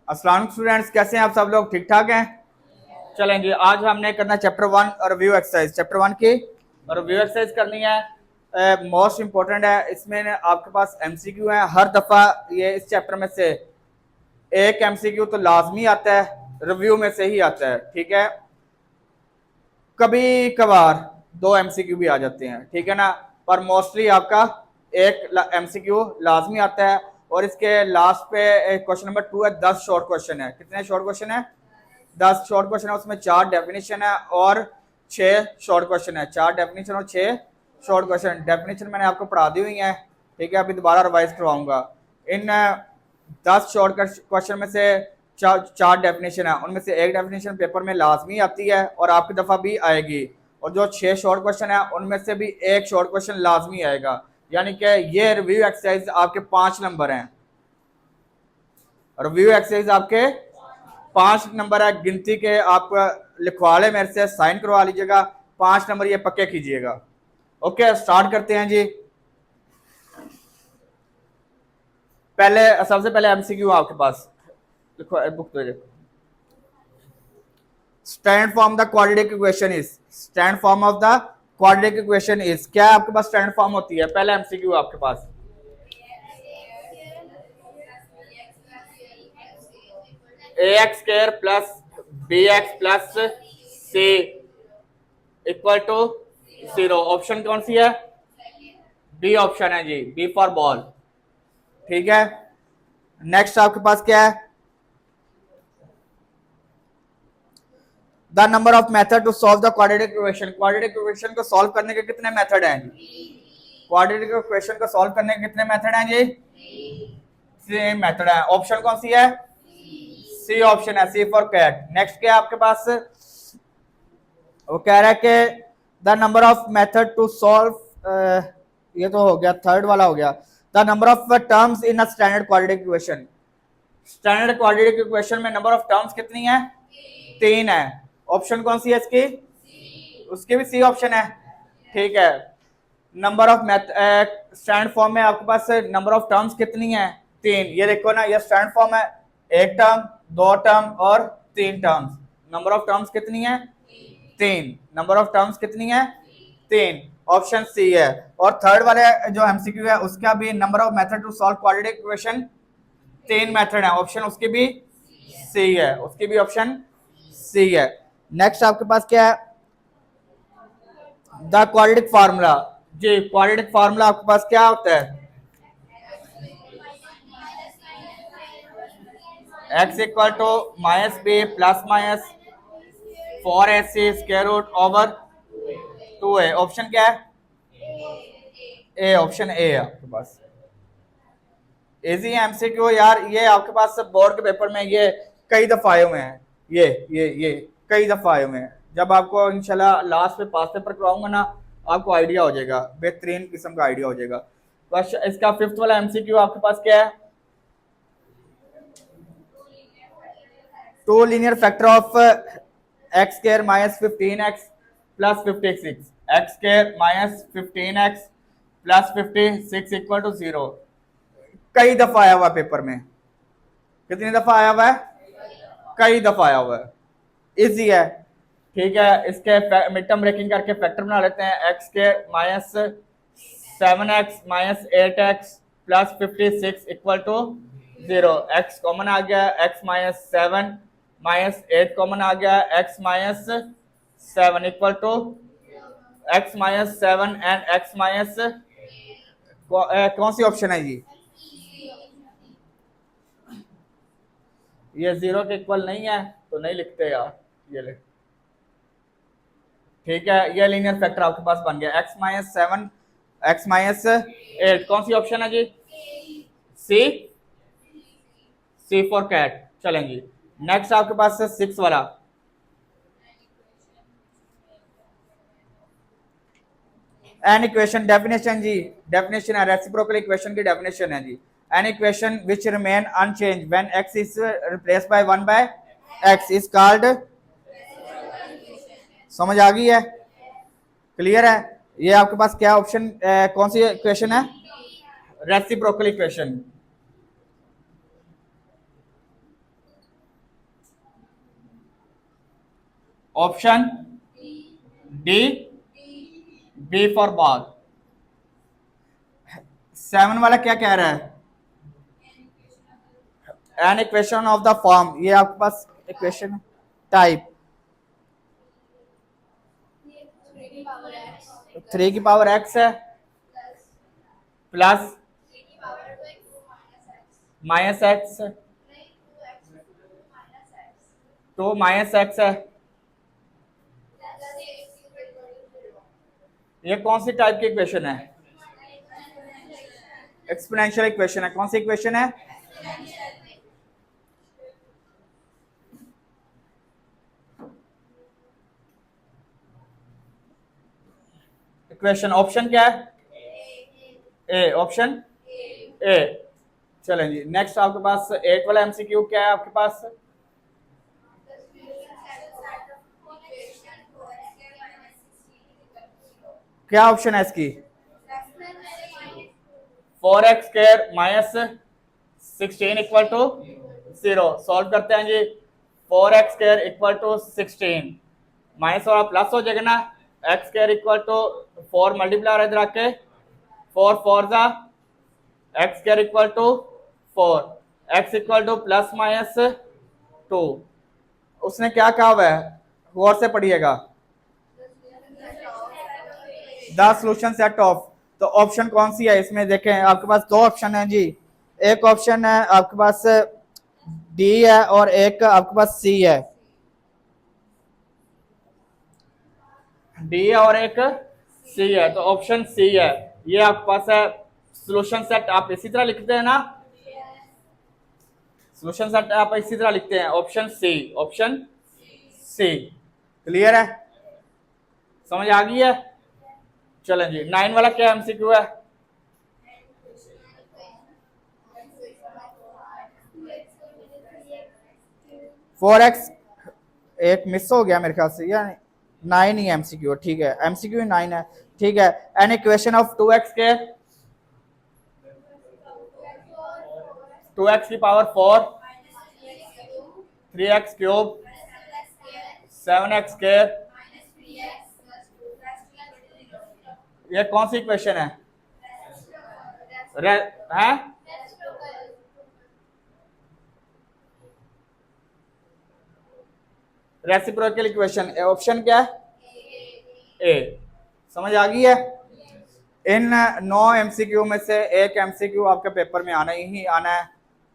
अस्सलाम स्टूडेंट्स, कैसे हैं आप सब लोग? ठीक ठाक हैं? चलेंगे, आज हमने करना चैप्टर 1 रिव्यू एक्सरसाइज। चैप्टर 1 की रिव्यू एक्सरसाइज करनी है, मोस्ट इंपॉर्टेंट है। इसमें आपके पास एमसीक्यू है हर दफ़ा। ये इस चैप्टर में से एक एमसीक्यू तो लाजमी आता है, रिव्यू में से ही आता है, ठीक है। कभी कभार 2 एमसीक्यू भी आ जाते हैं, ठीक है ना, पर मोस्टली आपका एक एमसीक्यू लाजमी आता है। और इसके लास्ट पे क्वेश्चन नंबर 2 है, 10 शॉर्ट क्वेश्चन है। कितने शॉर्ट क्वेश्चन है? 10 शॉर्ट क्वेश्चन है। उसमें 4 डेफिनेशन है और 6 शॉर्ट क्वेश्चन है। 4 डेफिनेशन और 6 शॉर्ट क्वेश्चन। डेफिनेशन मैंने आपको पढ़ा दी हुई है, ठीक है, अभी दोबारा रिवाइज करवाऊंगा। इन 10 शॉर्ट क्वेश्चन में से चार डेफिनेशन है, उनमें से एक डेफिनेशन पेपर में लाजमी आती है और आपकी दफ़ा भी आएगी। और जो 6 शॉर्ट क्वेश्चन है उनमें से भी एक शॉर्ट क्वेश्चन लाजमी आएगा। यानी कि ये रिव्यू एक्सरसाइज आपके 5 नंबर हैं। रिव्यू एक्सरसाइज आपके 5 नंबर है। गिनती के आप लिखवा ले मेरे से, साइन करवा लीजिएगा। 5 नंबर ये पक्के कीजिएगा। ओके, स्टार्ट करते हैं जी। सबसे पहले एमसीक्यू आपके पास लिखो, बुक तो देखो। Stand form the quadratic equation is, stand form of the quadratic equation is, क्या आपके पास स्टैंड फॉर्म होती है? पहला एमसीक्यू आपके पास a x square plus b x plus c equal to 0। Option कौन सी है? बी ऑप्शन है जी, बी फॉर बॉल, ठीक है। नेक्स्ट आपके पास क्या है? The number of method to solve the quadratic equation. Quadratic equation को सॉल्व करने के कितने मेथड हैं? क्वाड्रेटिक इक्वेशन को सॉल्व करने के कितने मेथड हैं जी? सेम मेथड है। ऑप्शन कौन सी है? सी ऑप्शन है, सी फॉर कैट। नेक्स्ट क्या आपके पास? वो कह रहा है कि the number of method to solve, ये तो हो गया, थर्ड वाला हो गया। The number of terms in a standard quadratic equation. Standard quadratic equation में नंबर ऑफ टर्म्स कितनी है? 3 है। ऑप्शन कौन सी है इसकी? उसकी भी सी ऑप्शन है, ठीक है। नंबर ऑफ स्टैंड फॉर्म में आपके पास नंबर ऑफ टर्म्स कितनी है? 3। ये देखो ना, ये स्टैंड फॉर्म है, 1 टर्म, 2 टर्म और 3 टर्म्स। नंबर ऑफ टर्म्स कितनी है? 3। नंबर ऑफ टर्म्स कितनी है? 3। ऑप्शन सी है। और थर्ड वाले जो एमसीक्यू है उसका भी number of method to solve quadratic equation 3 method है। ऑप्शन उसकी भी सी है, उसकी भी ऑप्शन सी है। नेक्स्ट आपके पास क्या है? The quadratic formula. जी, क्वाड्रेटिक फार्मूला आपके पास क्या होता है? x equal to minus B plus minus 4ac square root over 2a। Option क्या है? ए, ऑप्शन ए है आपके पास। इजी एमसीक्यू यार, ये आपके पास बोर्ड के पेपर में ये कई दफा आए हुए हैं। ये कई दफा आए हुए हैं। जब आपको इंशाल्लाह लास्ट पे पास पेपर करवाऊंगा ना, आपको आइडिया हो जाएगा, बेहतरीन किस्म का आइडिया हो जाएगा। बस इसका 5th वाला एमसीक्यू आपके पास क्या है? 2 linear factor of X square minus 15x plus 56। X square minus 15x plus 56 equal to 0। कई दफा आया हुआ है पेपर में। कितनी दफा आया हुआ है? कई दफा आया हुआ है। इजी है, ठीक है। इसके मिड टर्म ब्रेकिंग करके फैक्टर बना लेते हैं। एक्स के minus 7x minus 8x plus 56 equal to 0। X common आ गया, एक्स माइनस 7 माइनस 8 कॉमन आ गया, x minus 7 equal to x minus 7 and x minus, कौन सी ऑप्शन है जी? ये 0 के इक्वल नहीं है तो नहीं लिखते यार, ये ले, ठीक है। ये लीनियर फैक्टर आपके पास बन गया। एक्स माइनस 7 एक्स माइनस 8, कौन सी ऑप्शन है जी? C, C for cat. चलेंगे, नेक्स्ट आपके पास 6 वाला। एन इक्वेशन डेफिनेशन जी, डेफिनेशन है, रेसिप्रोकल इक्वेशन की डेफिनेशन है जी। An equation which remain unchange when x is replaced by 1 by x is called. समझ आ गई है? क्लियर है? ये आपके पास क्या ऑप्शन, कौन सी इक्वेशन है? Reciprocal equation. Option D, B for ball. 7 वाला क्या कह रहा है? An equation of the form, ये आपके पास इक्वेशन टाइप 3 की पावर एक्स है प्लस माइनस एक्स, तो माइनस एक्स है। ये कौन सी टाइप की इक्वेशन है? एक्सपोनेंशियल इक्वेशन है। कौन सी इक्वेशन है? इक्वेशन ऑप्शन क्या है? A, option A. चलें जी, नेक्स्ट आपके पास 8 वाला एमसीक्यू क्या है आपके पास? क्या ऑप्शन है इसकी? 4x square minus 16 equal to 0। Solve करते हैं जी। 4x square equal to 16 minus वाला प्लस हो जाएगा ना, x square equal to 4 multiply इधर आके 4 4 जा x square equal to 4, x equal to plus minus 2। उसने क्या कहा हुआ है, गौर से पढ़िएगा, द सॉल्यूशन सेट ऑफ। तो ऑप्शन कौन सी है इसमें? देखें आपके पास दो ऑप्शन है जी। एक ऑप्शन है आपके पास डी है और एक आपके पास सी है। डी और एक सी है, तो ऑप्शन सी है। ये आपके पास है सॉल्यूशन सेट। आप इसी तरह लिखते हैं ना, सॉल्यूशन सेट आप इसी तरह लिखते हैं, option C, option C. Clear है? समझ आ गई है? चलें जी, 9 वाला क्या एमसीक्यू है? फोर एक्स एक मिस हो गया मेरे ख्याल से, या 9 ही एमसीक्यू। ठीक है, एमसीक्यू 9 है। ठीक है, एन इक्वेशन ऑफ 2x के 2x की power 4, 3x cube, 7x square. ये कौन सी इक्वेशन है? Reciprocal equation. ऑप्शन क्या है? ए। समझ आ गई है? इन 9 एमसीक्यू में से एक एमसीक्यू आपके पेपर में आना ही आना है,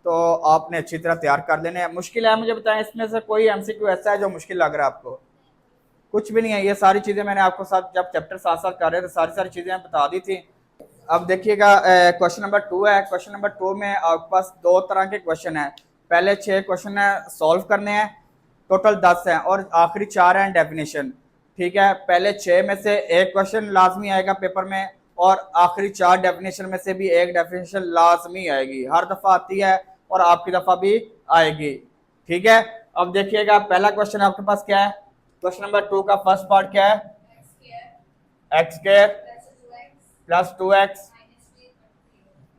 तो आपने अच्छी तरह तैयार कर लेने हैं। मुश्किल है मुझे बताएं इसमें से कोई एमसीक्यू ऐसा है जो मुश्किल लग रहा है आपको? कुछ भी नहीं है। ये सारी चीज़ें मैंने आपको साथ जब चैप्टर साथ साथ कर रहे थे सारी सारी चीज़ें बता दी थी। अब देखिएगा, क्वेश्चन नंबर 2 है। क्वेश्चन नंबर 2 में आपके पास दो तरह के क्वेश्चन है। पहले 6 क्वेश्चन है सॉल्व करने हैं, टोटल 10 हैं, और आखिरी 4 हैं डेफिनेशन। ठीक है, पहले 6 में से एक क्वेश्चन लाजमी आएगा पेपर में, और आखिरी 4 डेफिनेशन में से भी एक डेफिनेशन लाजमी आएगी। हर दफ़ा आती है और आपकी दफ़ा भी आएगी। ठीक है, अब देखिएगा पहला क्वेश्चन आपके पास क्या है? क्वेश्चन नंबर 2 का फर्स्ट पार्ट क्या है? X square plus 2x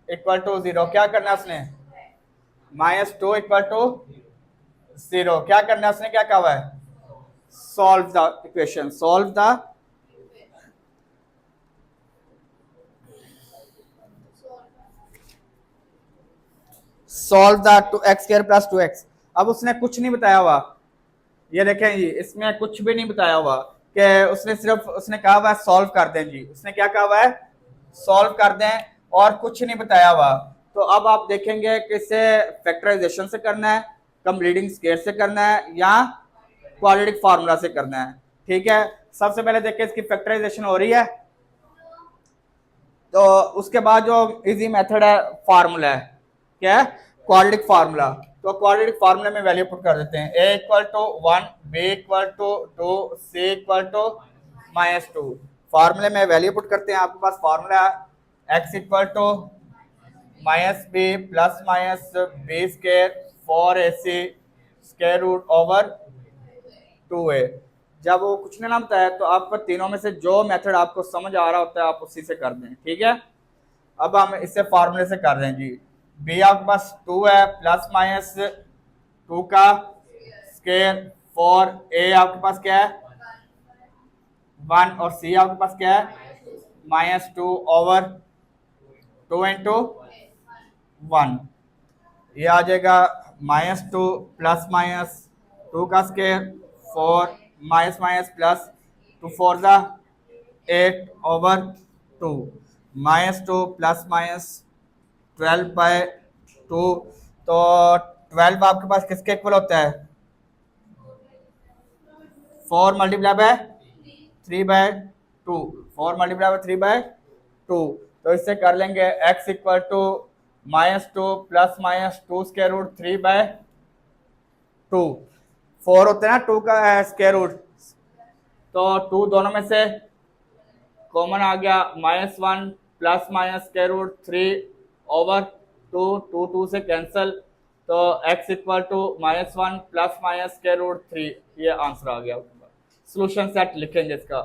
equal to 0। क्या करना है उसने? -2 इक्वल टू 0। क्या करना है उसने? क्या कहा हुआ है? Solve the equation, solve the x square plus 2x। अब उसने कुछ नहीं बताया हुआ, ये देखें जी, इसमें कुछ भी नहीं बताया हुआ कि उसने सिर्फ उसने कहा हुआ है सॉल्व कर दें जी। उसने क्या कहा हुआ है? सॉल्व कर दें, और कुछ नहीं बताया हुआ। तो अब आप देखेंगे कि इसे फैक्टराइजेशन से करना है, कंप्लीटिंग स्क्वायर से करना है, या क्वाड्रेटिक फार्मूला से करना है। ठीक है, सबसे पहले देखिए इसकी फैक्टराइजेशन हो रही है, तो उसके बाद जो इजी मेथड है फार्मूला है, क्या है? Quadratic formula. तो क्वाड्रेटिक फार्मूला में वैल्यू पुट कर देते हैं। a equal to 1, b equal to 2, c equal to -2। फार्मूले में वैल्यू पुट करते हैं। आपके पास formula x equal to -b plus minus b square 4ac square root over 2a। जब वो कुछ नहीं ना बताया तो आपको तीनों में से जो मेथड आपको समझ आ रहा होता है आप उसी से कर दें। ठीक है, अब हम इससे फार्मूले से कर रहे हैं जी। b आपके पास 2 है प्लस माइनस 2 का स्क्वायर फॉर ए आपके पास क्या है 1 और सी आपके पास क्या है -2 ओवर 2 इंटू 1। ये आ जाएगा -2 प्लस -2 का स्केयर 4 माइनस माइनस प्लस 2 4 ज़ा 8 ओवर 2 -2 प्लस -12/2। तो 12 आपके पास किसके इक्वल होता है 4 मल्टीप्लाई बाय 3/2 4 मल्टीप्लाई बाय 3/2। तो इससे कर लेंगे x equal to -2 plus -2 square root 3/2। 4 होते हैं ना 2 का स्क्वायर रूट, तो 2 दोनों में से कॉमन आ गया -1 प्लस माइनस स्क्वायर रूट 3 ओवर 2 2 2 से कैंसिल, तो x equal to -1 plus minus square root 3। ये आंसर आ गया। सॉल्यूशन सेट लिखेंगे इसका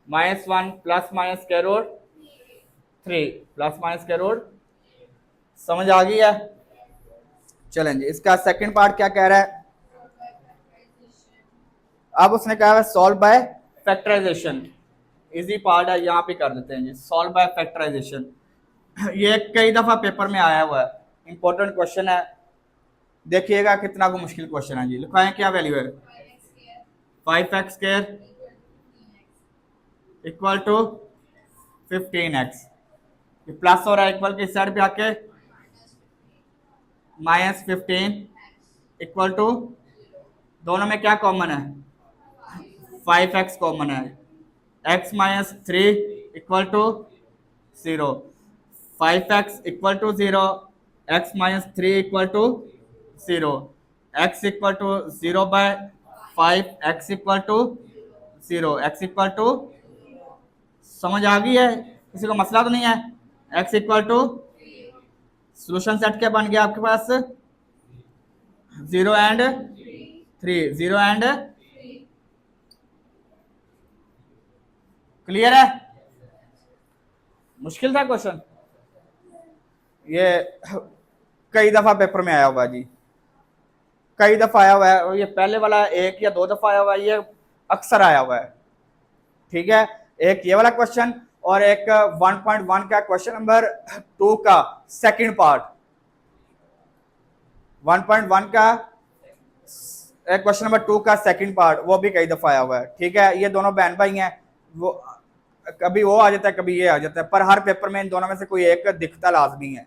-1 plus minus square root 3 plus minus square root. समझ आ गई है? चलें जी, इसका सेकंड पार्ट क्या कह रहा है। अब उसने कहा है solve by factorization. Easy part है, यहाँ पे कर देते हैं जी, सॉल्व बाय फैक्टराइजेशन। ये कई दफा पेपर में आया हुआ है, इंपॉर्टेंट क्वेश्चन है, देखिएगा कितना को मुश्किल क्वेश्चन है जी। लिखवाएं क्या वैल्यू है 5x square equal to 15x। ये प्लस हो रहा है, इक्वल के इस साइड पे आके -15 इक्वल टू, दोनों में क्या कॉमन है 5x कॉमन है, x minus 3 equal to 0, 5x equal to 0, x minus 3 equal to 0, x equal to 0/5, x equal to 0, x equal to. समझ आ गई है? किसी को मसला तो नहीं है? x equal to, solution set क्या बन गया आपके पास 0 एंड 3, 0 एंड। क्लियर है? मुश्किल था क्वेश्चन, ये कई दफा पेपर में आया हुआ है जी, कई दफा आया हुआ है, और ये पहले वाला 1 या 2 दफा आया हुआ है, ये अक्सर आया हुआ है। ठीक है, एक ये वाला क्वेश्चन और एक 1.1 का क्वेश्चन नंबर 2 का सेकंड पार्ट, 1.1 का क्वेश्चन नंबर 2 का सेकंड पार्ट, वो भी कई दफा आया हुआ है। ठीक है, ये दोनों बहन भाई हैं, वो कभी वो आ जाता है कभी ये आ जाता है, पर हर पेपर में इन दोनों में से कोई एक दिखता लाजमी है।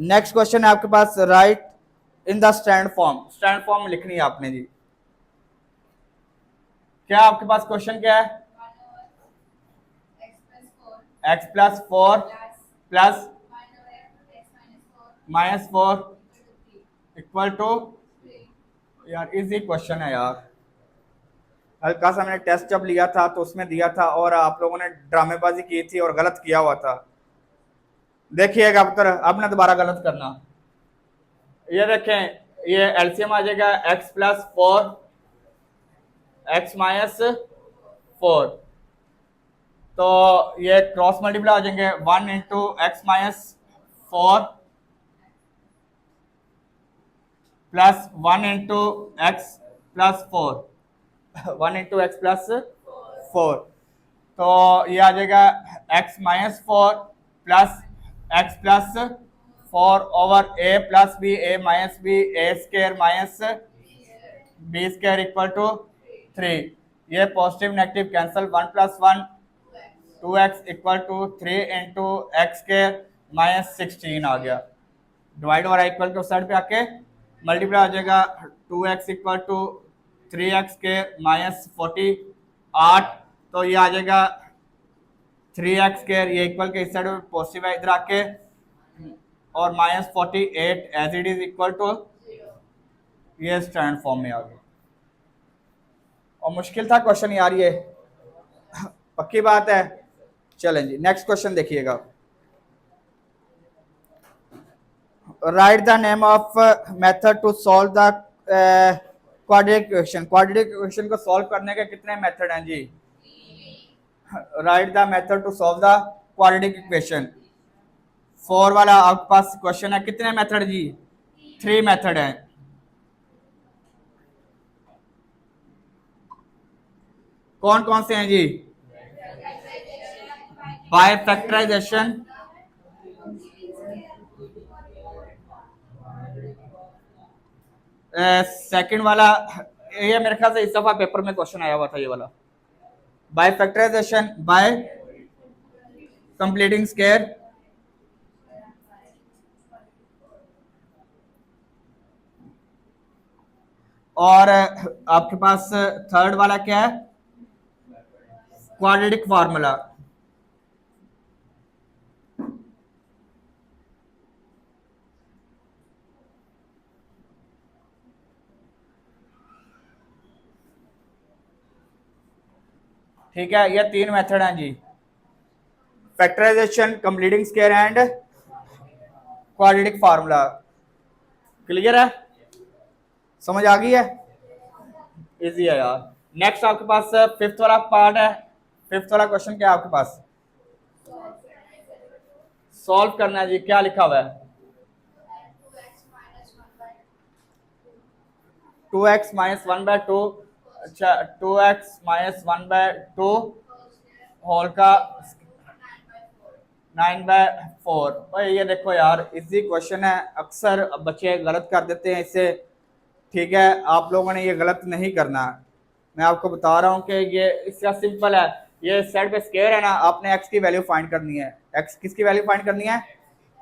नेक्स्ट क्वेश्चन है आपके पास, right in the stand form. Stand form लिखनी है आपने जी। क्या आपके पास क्वेश्चन क्या है x plus 4 plus -4 equal to, यार इजी क्वेश्चन है यार, हल्का सा मैंने टेस्ट जब लिया था तो उसमें दिया था और आप लोगों ने ड्रामेबाजी की थी और गलत किया हुआ था। देखिएगा अब ना दोबारा गलत करना। ये देखें, ये एलसीएम आ जाएगा x प्लस 4 x माइनस 4, तो ये क्रॉस मल्टीप्लाई हो जाएंगे 1 into X minus 4 plus 1 into X plus 4 1 into X plus 4, तो ये आ जाएगा x minus 4 plus X plus 4 over a plus B, a minus B, a square minus b square equal to 3। ये positive negative cancel, 1 plus 1 2x equal to 3 into X square minus 16 आ गया। Divide हो रहा है, equal to side पे आके multiply हो जाएगा, 2x equal to 3x square minus 48, तो ये आ जाएगा 3x स्क्वायर, ये इक्वल के इस साइड में पॉजिटिव है इधर आके, और minus 48 as it is equal to, ये स्टैंड फॉर्म में आ गया। और मुश्किल था क्वेश्चन यार ये, पक्की बात है। चलें जी, नेक्स्ट क्वेश्चन देखिएगा, right the name of method to solve the quadratic equation. Quadratic equation को सॉल्व करने के कितने मेथड हैं जी? Right the method to solve the quadratic equation. 4 वाला आपके पास क्वेश्चन है, कितने मेथड जी? 3 मेथड हैं। कौन कौन से हैं जी? बाय फैक्टराइजेशन, सेकंड वाला ये मेरे ख्याल से इस दफा पेपर में क्वेश्चन आया हुआ था, ये वाला by factorization, by completing square, और आपके पास थर्ड वाला क्या है? Quadratic formula. ठीक है, ये तीन मेथड हैं जी, factorization, completing square and quadratic formula. Clear है? समझ आ गई है? इजी है यार। नेक्स्ट आपके पास फिफ्थ वाला पार्ट है। फिफ्थ वाला क्वेश्चन क्या है आपके पास? सॉल्व करना है जी। क्या लिखा हुआ है? 2x minus 1/2। अच्छा, 2x माइनस 1/2 होल का 9/4। भाई ये देखो यार, इजी क्वेश्चन है, अक्सर बच्चे गलत कर देते हैं इसे। ठीक है, आप लोगों ने ये गलत नहीं करना। मैं आपको बता रहा हूँ कि ये इसका सिंपल है। ये साइड पे स्क्वायर है ना, आपने x की वैल्यू फाइंड करनी है। x किसकी वैल्यू फाइंड करनी है?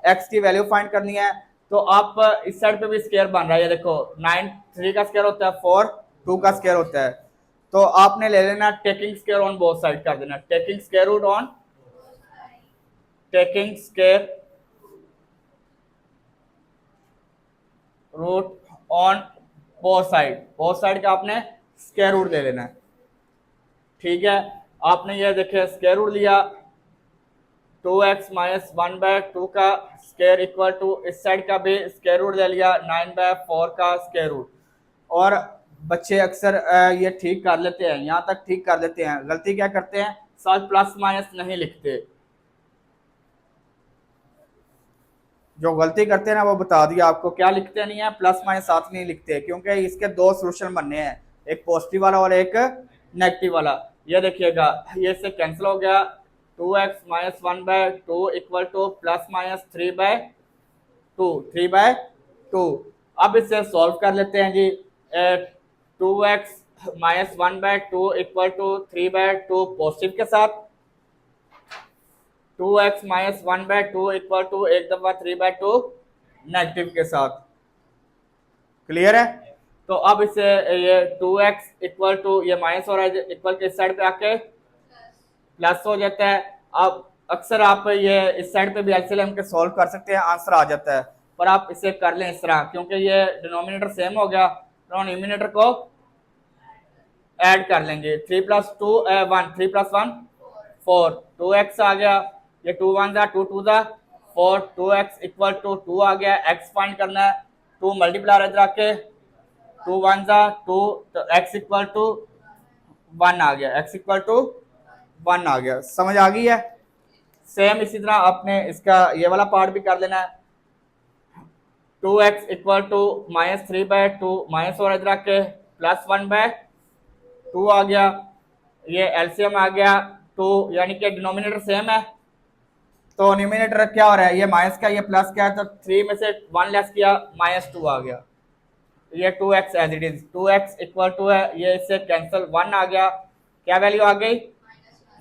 x की वैल्यू फाइंड करनी है। तो आप इस साइड पे भी स्क्वायर बन रहा है, ये देखो 9, 3 का स्क्वायर होता है 4, 2 का स्क्वायर होता है। तो आपने ले लेना taking square on both side कर देना, taking square root on, taking square root on both side. Both side का आपने स्क्वायर रूट ले लेना है। ठीक है, आपने ये देखे स्क्वायर रूट लिया, 2x माइनस 1/2 का स्क्वायर इक्वल टू इस साइड का भी स्क्वायर रूट ले लिया 9/4 का स्क्वायर रूट। और बच्चे अक्सर ये ठीक कर लेते हैं, यहाँ तक ठीक कर लेते हैं। गलती क्या करते हैं? साथ प्लस माइनस नहीं लिखते। जो गलती करते हैं ना, वो बता दिया आपको, क्या लिखते नहीं है? प्लस माइनस साथ नहीं लिखते, क्योंकि इसके दो सोल्यूशन बनने हैं, एक पॉजिटिव वाला और एक नेगेटिव वाला। ये देखिएगा, ये इससे कैंसिल हो गया, 2x minus 1/2 equal to plus minus 3/2। अब इसे सॉल्व कर लेते हैं जी। 2x minus 1/2 equal to 3/2 positive के साथ, 2x माइनस 1/2 इक्वल टू एक दफा 3/2 नेगेटिव के साथ। क्लियर है? तो अब इसे ये 2x इक्वल टू ये माइनस हो रहा है, इक्वल के इस साइड पे आके प्लस हो जाता है। अब अक्सर आप ये इस साइड पे भी एलसीएम के सॉल्व कर सकते हैं, आंसर आ जाता है। पर आप इसे कर लें इस तरह, क्योंकि ये डिनोमिनेटर सेम हो गया, तो न्यूमिनेटर को ऐड कर लेंगे। 3 + 2 1, 3 + 1 4, 2x आ गया, ये 2 1 जा 2 2 जा 4, 2x इक्वल टू 2 आ गया। x फाइंड करना है, 2 मल्टीप्लाई इधर आके 2 1 जा 2, तो x इक्वल टू 1 आ गया, x इक्वल टू 1 आ गया। समझ आ गई है? सेम इसी तरह आपने इसका ये वाला पार्ट भी कर लेना है। 2x equal to minus 3/2 minus और इधर आके प्लस 1/2 आ गया, ये एलसीएम आ गया 2, यानी कि डिनोमिनेटर सेम है। तो न्यूमिनेटर क्या हो रहा है? ये माइनस का, ये प्लस का है, तो 3 में से 1 लेस किया, -2 आ गया। ये 2x as it is, 2x equal to है, ये इससे कैंसिल 1 आ गया, क्या वैल्यू आ गई?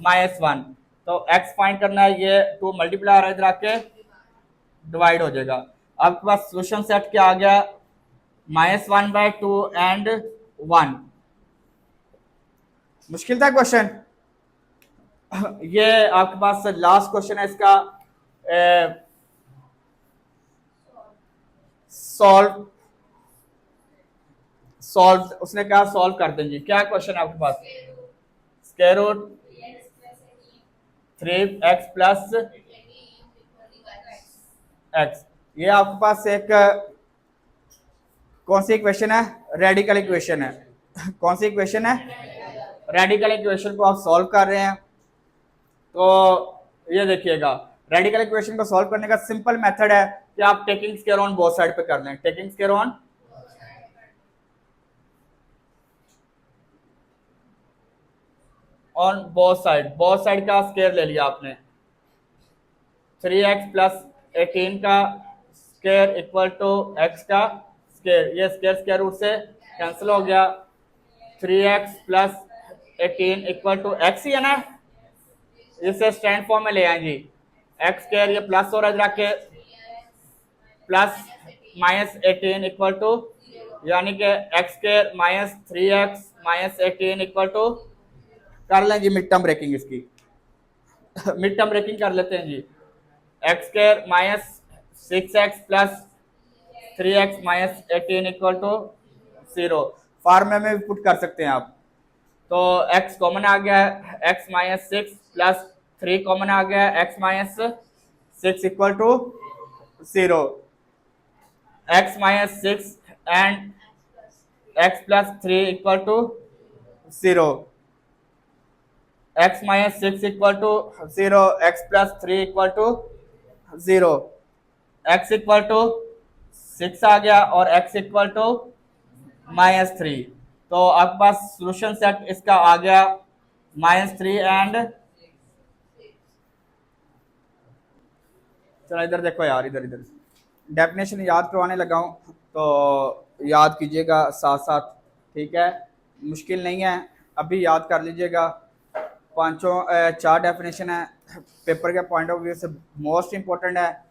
-1। तो x फाइंड करना है, ये 2 मल्टीप्लाई इधर आके डिवाइड हो जाएगा। आपके पास सोल्यूशन सेट क्या आ गया? -1/2 एंड 1। मुश्किल था क्वेश्चन। ये आपके पास लास्ट क्वेश्चन है इसका, सॉल्व सॉल्व उसने कहा सॉल्व कर दें जी। क्या क्वेश्चन है आपके पास? Square root 3x plus x। ये आपके पास एक कौन सी इक्वेशन है? रेडिकल इक्वेशन है। कौन सी इक्वेशन है? रेडिकल इक्वेशन को आप सॉल्व कर रहे हैं। तो ये देखिएगा, रेडिकल इक्वेशन को सॉल्व करने का सिंपल मेथड है कि आप taking square on both side पे कर लें, taking square on on both side का स्क्वायर ले लिया आपने, 3x प्लस 18 का स्क्वायर इक्वल टू x का स्क्वायर, ये स्क्वायर स्क्वायर रूट से कैंसिल हो गया, 3x plus 18 equal to x ही है ना, इसे स्टैंड फॉर्म में ले आए जी, x स्क्वायर ये प्लस हो रहा है, प्लस माइनस 18 इक्वल टू, यानी कि x square minus 3x minus 18 equal to, कर लें जी मिड टर्म ब्रेकिंग इसकी मिड टर्म ब्रेकिंग कर लेते हैं जी, x square minus 6x plus 3x minus 18 equal to 0, फार्मूले में भी पुट कर सकते हैं आप, तो x कॉमन आ गया है, x माइनस 6 प्लस 3 कॉमन आ गया है, x minus 6 equal to 0, x minus 6 and x plus 3 equal to 0, x minus 6 equal to 0, x plus 3 equal to 0, x equal to 6 आ गया और x इक्वल टू माइनस 3, तो आपके पास सोल्यूशन सेट इसका आ गया -3 एंड, चलो इधर देखो यार, इधर डेफिनेशन याद करवाने लगा हूँ, तो याद कीजिएगा साथ साथ, ठीक है, मुश्किल नहीं है, अभी याद कर लीजिएगा, पांचों 4 डेफिनेशन है, पेपर के पॉइंट ऑफ व्यू से मोस्ट इम्पोर्टेंट है,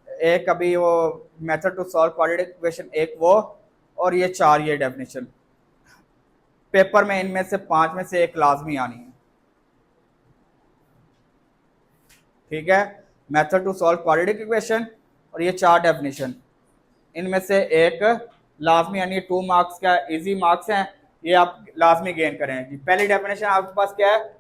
एक अभी वो method to solve quadratic equation, एक वो, और ये 4 ये डेफिनेशन, पेपर में इनमें से 5 में से एक लाजमी आनी है, ठीक है, method to solve quadratic equation और ये 4 डेफिनेशन, इनमें से एक लाजमी, यानी 2 मार्क्स का इजी मार्क्स हैं, ये आप लाजमी गेन करें जी। पहली डेफिनेशन आपके पास क्या है,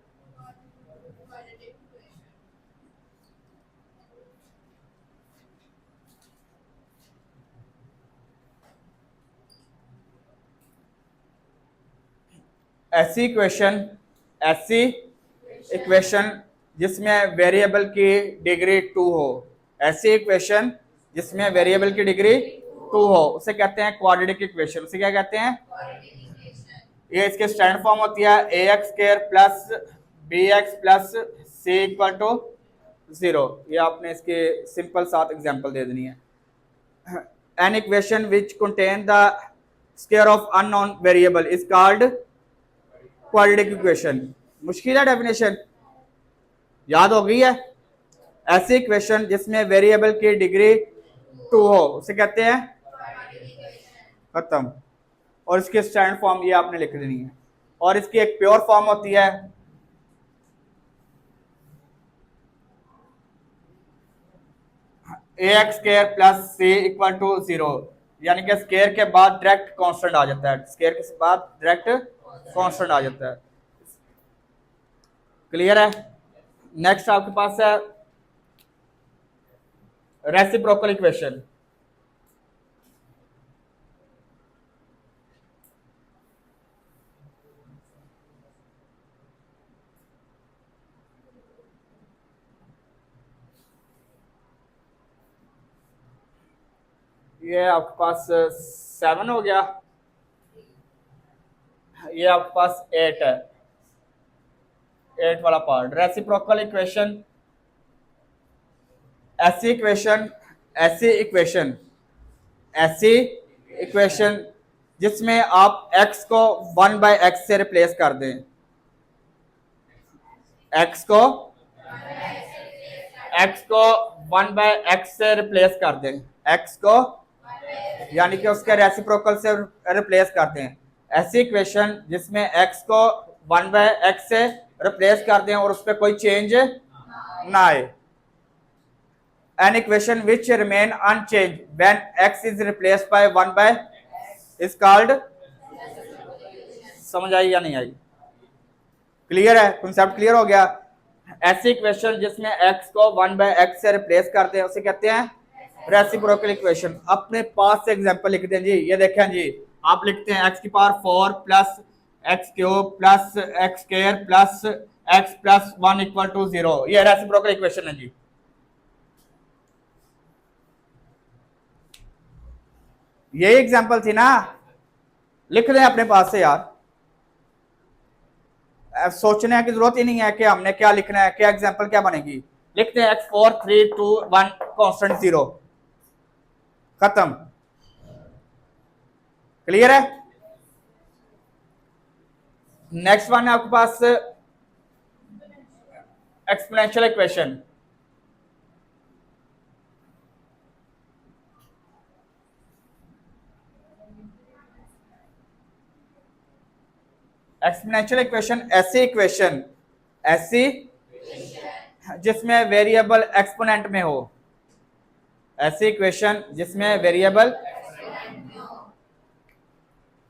ऐसी इक्वेशन जिसमें वेरिएबल की डिग्री 2 हो, ऐसी इक्वेशन जिसमें वेरिएबल की डिग्री 2 हो, उसे कहते हैं क्वाड्रेटिक इक्वेशन, उसे क्या कहते हैं, ये इसके स्टैंड फॉर्म होती है ax square plus bx plus c equal to 0, ये आपने इसके सिंपल 7 एग्जांपल दे देनी है। An equation which contain the square of unknown variable is called quadratic equation, मुश्किल है डेफिनेशन, याद हो गई है, ऐसी इक्वेशन जिसमें वेरिएबल की डिग्री 2 हो उसे कहते हैं, खत्म, और इसके स्टैंड फॉर्म ये आपने लिख देनी है, और इसकी एक प्योर फॉर्म होती है ax square plus c equal to 0, यानी कि स्क्वायर के बाद डायरेक्ट कांस्टेंट आ जाता है, स्क्वायर के बाद डायरेक्ट कांस्टेंट आ जाता है, क्लियर है। नेक्स्ट आपके पास है रेसिप्रोकल इक्वेशन, ये आपके पास 7 हो गया, ये आपके पास 8 है, 8 वाला पार्ट, रेसिप्रोकल इक्वेशन, ऐसी इक्वेशन जिसमें आप x को 1/x से रिप्लेस कर दें, x को 1/x से रिप्लेस कर दें, x को यानी कि उसके रेसिप्रोकल से रिप्लेस करते हैं, ऐसी इक्वेशन जिसमें x को 1/x से रिप्लेस कर दें और उस पर कोई चेंज ना आए, an equation which remain unchanged when x is replaced by 1/x is called, समझ आई या नहीं आई, क्लियर है, कॉन्सेप्ट क्लियर हो गया, ऐसी इक्वेशन जिसमें x को 1/x से रिप्लेस करते हैं उसे कहते हैं रेसिप्रोकल इक्वेशन। अपने पास से एग्जांपल लिखते हैं जी, ये देखें जी, आप लिखते हैं x की power 4 plus X cube plus X square plus x plus 1 equal to 0, ये रेसिप्रोकल इक्वेशन है जी। ये एग्जांपल थी ना, लिख लें अपने पास से यार, सोचने की जरूरत ही नहीं है कि हमने क्या लिखना है, क्या एग्जांपल क्या बनेगी। लिखते हैं x4 3 2 1 कांस्टेंट 0, खत्म। क्लियर है। नेक्स्ट वन है आपके पास एक्सपोनेंशियल इक्वेशन। एक्सपोनेंशियल इक्वेशन ऐसी जिसमें वेरिएबल एक्सपोनेंट में हो, ऐसी इक्वेशन जिसमें वेरिएबल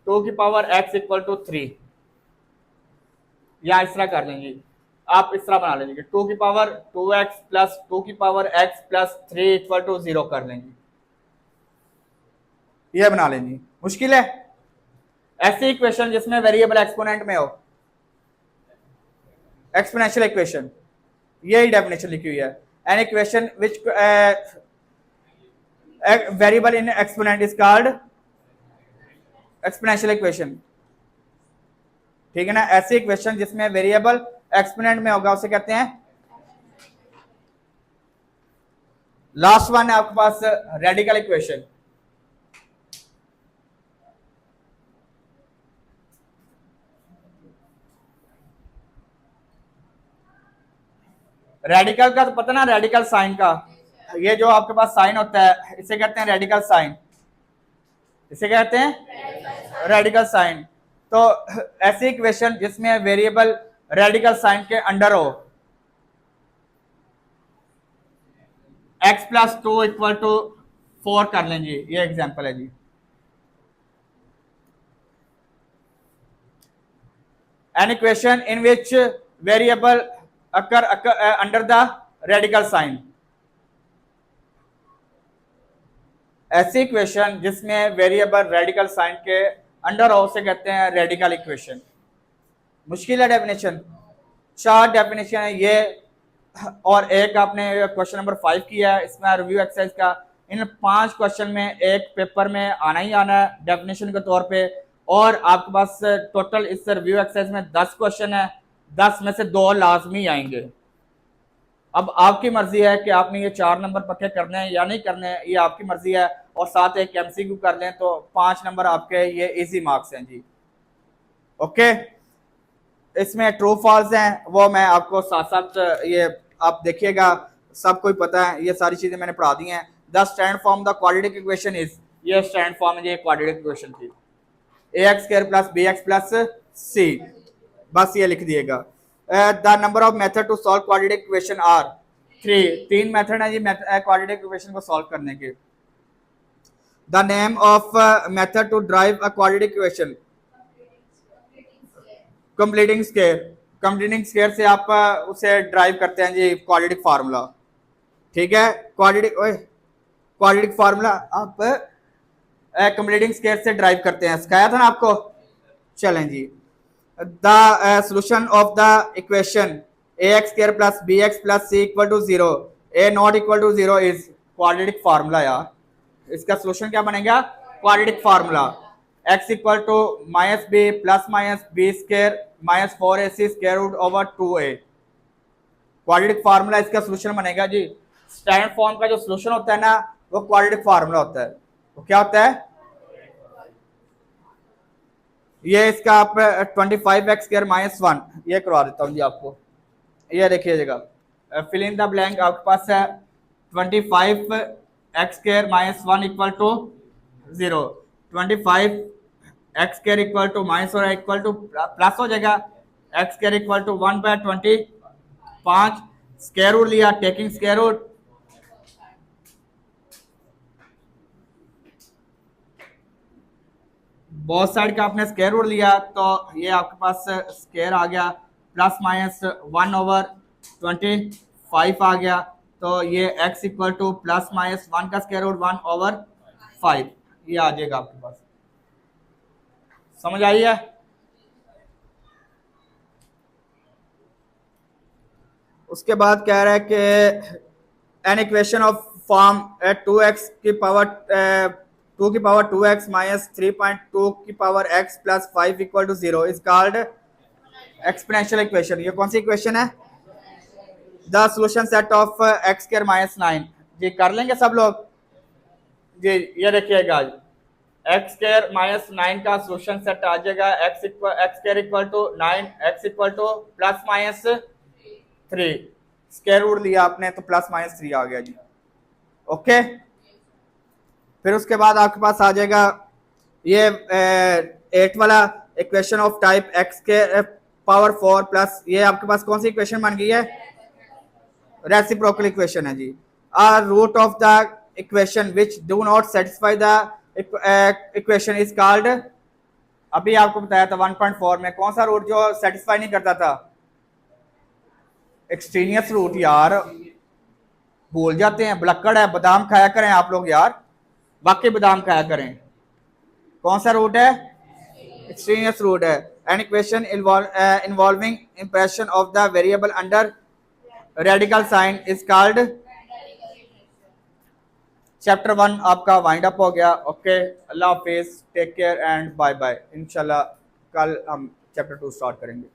2 की पावर x इक्वल टू 3, या इस तरह कर लेंगे, आप इस तरह बना लेंगे 2 की पावर 2x प्लस 2 की power x plus 3 equal to 0 कर लेंगे, ये बना लेंगे। मुश्किल है। ऐसी इक्वेशन जिसमें वेरिएबल एक्सपोनेंट में हो, एक्सपोनेंशियल इक्वेशन, यही डेफिनेशन लिखी हुई है। An equation which variable in exponent is called exponential equation, ठीक है ना। ऐसी इक्वेशन जिसमें वेरिएबल एक्सपोनेंट में होगा उसे कहते हैं। लास्ट वन है आपके पास रेडिकल इक्वेशन। रेडिकल का तो पता ना, रेडिकल साइन का, ये जो आपके पास साइन होता है इसे कहते हैं रेडिकल साइन, इसे कहते हैं रेडिकल साइन। तो ऐसी इक्वेशन जिसमें वेरिएबल रेडिकल साइन के अंडर हो, x प्लस 2 इक्वल टू 4 कर लेंगे, ये एग्जांपल है जी। An equation in which variable occur under the radical sign, ऐसी इक्वेशन जिसमें वेरिएबल रेडिकल साइन के अंडर हो उसे कहते हैं रेडिकल इक्वेशन। मुश्किल है डेफिनेशन, 4 डेफिनेशन है ये, और एक आपने क्वेश्चन नंबर 5 किया है, इसमें रिव्यू एक्सरसाइज का। इन 5 क्वेश्चन में एक पेपर में आना ही आना है डेफिनेशन के तौर पे, और आपके पास टोटल इस रिव्यू एक्सरसाइज में 10 क्वेश्चन है, 10 में से 2 लाजमी आएंगे। अब आपकी मर्जी है कि आपने ये 4 नंबर पक्के करने हैं या नहीं करने हैं, ये आपकी मर्जी है। और साथ एक एमसीक्यू कर लें तो 5 नंबर आपके ये इजी मार्क्स हैं जी। ओके, इसमें ट्रू फॉल्स हैं वो मैं आपको साथ साथ ये आप देखिएगा, सबको ही पता है, ये सारी चीजें मैंने पढ़ा दी हैं। The stand form the quadratic equation is, ये स्टैंड फॉर्म ये क्वाड्रेटिक इक्वेशन थी, ax square plus bx plus c, बस ये लिख दिएगा। The number of method to solve quadratic equation are 3 method है जी क्वाड्रेटिक इक्वेशन को सॉल्व करने के। The name of method to derive a quadratic equation completing square, completing square से आप उसे ड्राइव करते हैं जी क्वाड्रेटिक फार्मूला, ठीक है। क्वाड्रेटिक फार्मूला आप कंप्लीटिंग स्क्वायर से ड्राइव करते हैं, सिखाया था ना आपको। चलें जी, the solution of the equation ax square plus bx plus c equal to 0, a not equal to 0 is quadratic formula. यार इसका सॉल्यूशन क्या बनेगा, quadratic formula. x equal to minus B plus minus b square minus 4ac square root over 2a, quadratic formula इसका solution बनेगा जी। Standard form का जो solution होता है ना वो क्वाड्रेटिक फार्मूला होता है। वो क्या होता है, ये इसका आप 25x स्क्वायर माइनस 1 ये करवा देता हूँ जी आपको, ये देखिएगा फिल इन द ब्लैंक। आपके पास है 25x square minus 1 equal to 0, 25x square equal to minus और इक्वल टू प्लस हो जाएगा, x square equal to 1/25 square root लिया, taking square root, both side का आपने स्क्वायर रूट लिया तो ये आपके पास स्क्वायर आ गया, प्लस माइनस 1/25 आ गया, तो ये x equal to plus minus 1 का स्क्वायर रूट 1/5 ये आ जाएगा आपके पास। समझ आई है। उसके बाद कह रहा है कि N equation of form 2x की पावर 2 की पावर 2x माइनस 3.2 की power x plus 5 equal to 0 is called exponential equation, ये कौन सी इक्वेशन है? The solution set of X square minus 9। जी कर लेंगे सब लोग? जी ये देखिएगा, एक्स स्क्वायर माइनस 9 का सोल्यूशन सेट आ जाएगा X square equal to 9, X equal to plus minus 3, square root लिया आपने तो प्लस माइनस 3 आ गया जी। ओके, फिर उसके बाद आपके पास आ जाएगा ये 8 वाला इक्वेशन ऑफ टाइप एक्स के पावर 4 प्लस, ये आपके पास कौन सी इक्वेशन बन गई है? रेसिप्रोकल इक्वेशन है जी। A root of the equation which do not satisfy the equation is called, अभी आपको बताया था 1.4 में, कौन सा रूट जो सेटिस्फाई नहीं करता था? Extraneous root. यार भूल जाते हैं, ब्लक्कड़ है, बादाम खाया करें आप लोग यार, वाकई बादाम खाया करें। कौन सा रूट है? एक्सट्रीनियस रूट है। An equation involving impression of the variable under radical sign is called. Chapter 1 आपका वाइंड अप हो गया। ओके, अल्लाह हाफिज, take care and bye bye. इंशाल्लाह कल हम चैप्टर 2 स्टार्ट करेंगे।